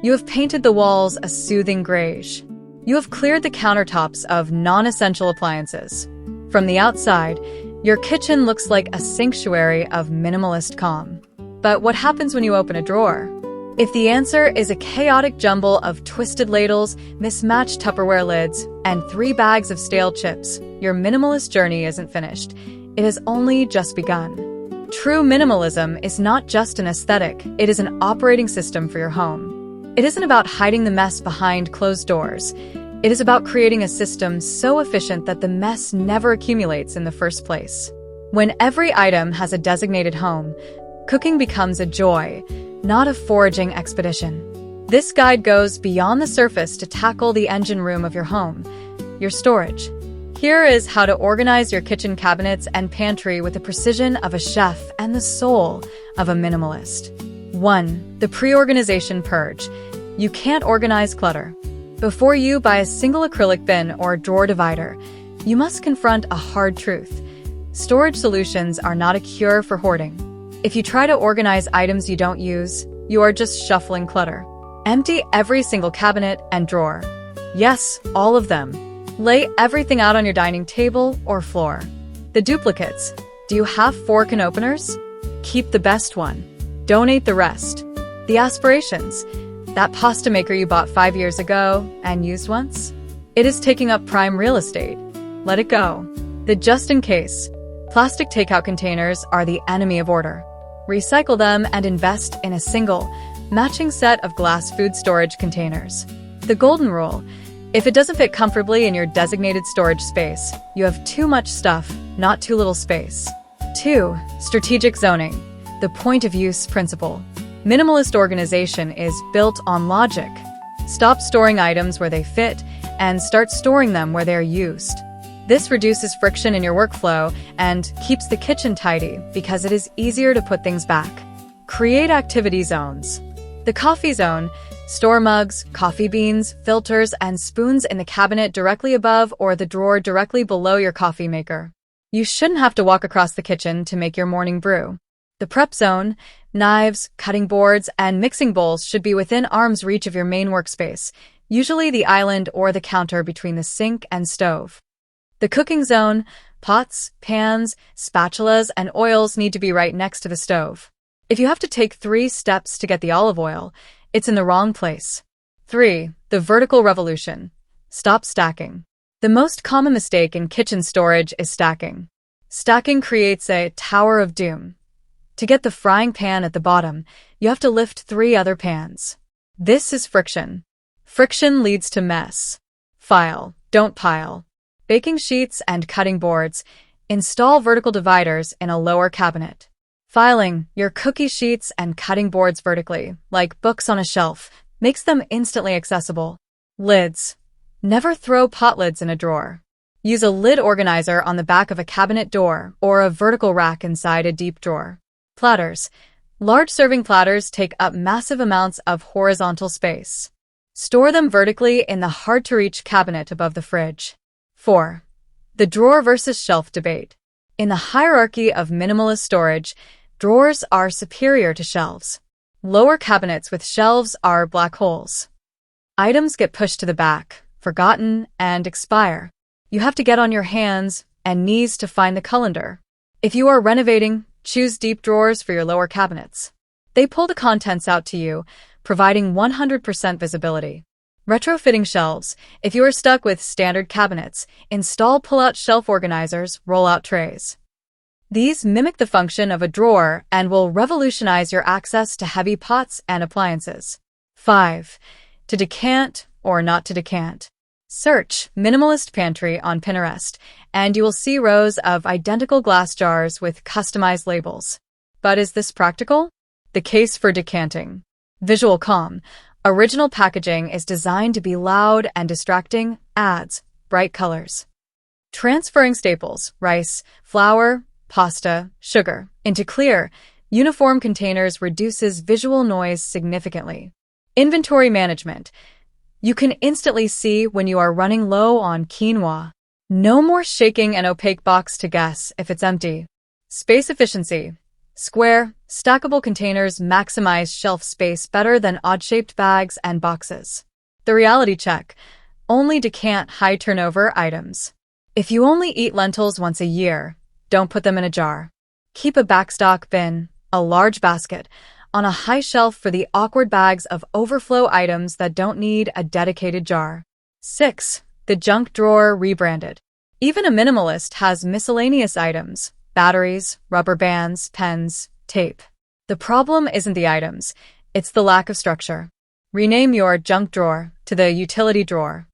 You have painted the walls a soothing grayish. You have cleared the countertops of non-essential appliances. From the outside, your kitchen looks like a sanctuary of minimalist calm. But what happens when you open a drawer? If the answer is a chaotic jumble of twisted ladles, mismatched Tupperware lids, and 3 bags of stale chips, your minimalist journey isn't finished. It has only just begun. True minimalism is not just an aesthetic, it is an operating system for your home. It isn't about hiding the mess behind closed doors. It is about creating a system so efficient that the mess never accumulates in the first place. When every item has a designated home, cooking becomes a joy, not a foraging expedition. This guide goes beyond the surface to tackle the engine room of your home, your storage. Here is how to organize your kitchen cabinets and pantry with the precision of a chef and the soul of a minimalist. 1. The pre-organization purge. You can't organize clutter. Before you buy a single acrylic bin or drawer divider, you must confront a hard truth. Storage solutions are not a cure for hoarding. If you try to organize items you don't use, you are just shuffling clutter. Empty every single cabinet and drawer. Yes, all of them. Lay everything out on your dining table or floor. The duplicates. Do you have fork and openers? Keep the best one. Donate the rest. The aspirations. That pasta maker you bought 5 years ago and used once? It is taking up prime real estate. Let it go. The just in case. Plastic takeout containers are the enemy of order. Recycle them and invest in a single, matching set of glass food storage containers. The golden rule. If it doesn't fit comfortably in your designated storage space, you have too much stuff, not too little space. 2. Strategic zoning. The point of use principle. Minimalist organization is built on logic. Stop storing items where they fit and start storing them where they are used. This reduces friction in your workflow and keeps the kitchen tidy because it is easier to put things back. Create activity zones. The coffee zone. Store mugs, coffee beans, filters, and spoons in the cabinet directly above or the drawer directly below your coffee maker. You shouldn't have to walk across the kitchen to make your morning brew. The prep zone. Knives, cutting boards, and mixing bowls should be within arm's reach of your main workspace, usually the island or the counter between the sink and stove. The cooking zone. Pots, pans, spatulas, and oils need to be right next to the stove. If you have to take 3 steps to get the olive oil, it's in the wrong place. 3. The vertical revolution. Stop stacking. The most common mistake in kitchen storage is stacking. Stacking creates a tower of doom. To get the frying pan at the bottom, you have to lift 3 other pans. This is friction. Friction leads to mess. File, don't pile. Baking sheets and cutting boards. Install vertical dividers in a lower cabinet. Filing your cookie sheets and cutting boards vertically, like books on a shelf, makes them instantly accessible. Lids. Never throw pot lids in a drawer. Use a lid organizer on the back of a cabinet door or a vertical rack inside a deep drawer. Platters. Large serving platters take up massive amounts of horizontal space. Store them vertically in the hard-to-reach cabinet above the fridge. 4. The drawer versus shelf debate. In the hierarchy of minimalist storage, drawers are superior to shelves. Lower cabinets with shelves are black holes. Items get pushed to the back, forgotten, and expire. You have to get on your hands and knees to find the colander. If you are renovating, choose deep drawers for your lower cabinets. They pull the contents out to you, providing 100% visibility. Retrofitting shelves. If you are stuck with standard cabinets, install pull-out shelf organizers, roll-out trays. These mimic the function of a drawer and will revolutionize your access to heavy pots and appliances. 5. To decant or not to decant. Search Minimalist Pantry on Pinterest, and you will see rows of identical glass jars with customized labels. But is this practical? The case for decanting. Visual calm. Original packaging is designed to be loud and distracting, adds bright colors. Transferring staples, rice, flour, pasta, sugar, into clear, uniform containers reduces visual noise significantly. Inventory management. You can instantly see when you are running low on quinoa. No more shaking an opaque box to guess if it's empty. Space efficiency. Square, stackable containers maximize shelf space better than odd-shaped bags and boxes. The reality check: only decant high-turnover items. If you only eat lentils once a year, don't put them in a jar. Keep a backstock bin, a large basket, on a high shelf for the awkward bags of overflow items that don't need a dedicated jar. 6. The junk drawer rebranded. Even a minimalist has miscellaneous items: batteries, rubber bands, pens, tape. The problem isn't the items, it's the lack of structure. Rename your junk drawer to the utility drawer.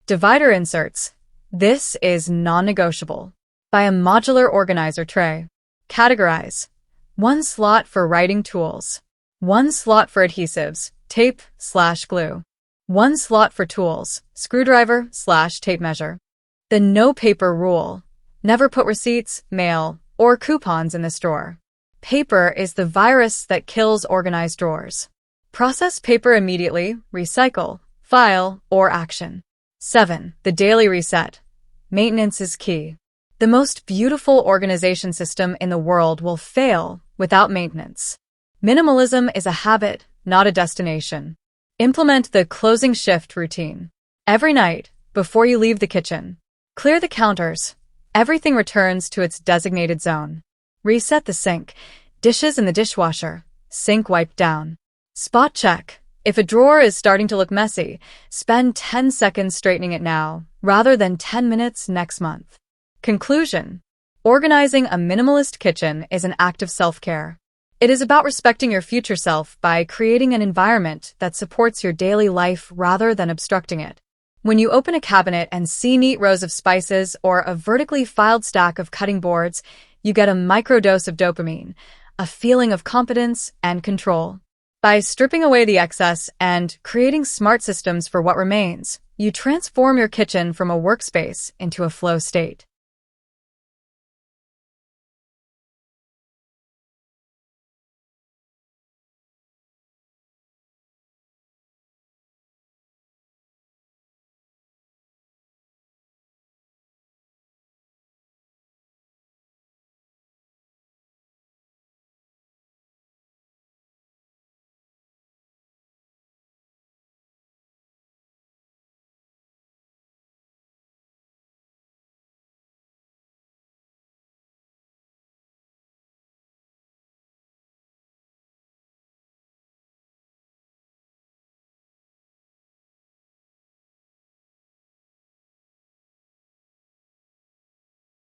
Divider inserts. This is non-negotiable. Buy a modular organizer tray. Categorize: 1 slot for writing tools, 1 slot for adhesives, tape/glue, 1 slot for tools, screwdriver/tape measure. The no paper rule. Never put receipts, mail, or coupons in this drawer. Paper is the virus that kills organized drawers. Process paper immediately, recycle, file, or action. 7. The daily reset. Maintenance is key. The most beautiful organization system in the world will fail without maintenance. Minimalism is a habit, not a destination. Implement the closing shift routine. Every night, before you leave the kitchen, clear the counters. Everything returns to its designated zone. Reset the sink, dishes in the dishwasher, sink wiped down. Spot check. If a drawer is starting to look messy, spend 10 seconds straightening it now, rather than 10 minutes next month. Conclusion: organizing a minimalist kitchen is an act of self-care. It is about respecting your future self by creating an environment that supports your daily life rather than obstructing it. When you open a cabinet and see neat rows of spices or a vertically filed stack of cutting boards, you get a microdose of dopamine, a feeling of competence and control. By stripping away the excess and creating smart systems for what remains, you transform your kitchen from a workspace into a flow state.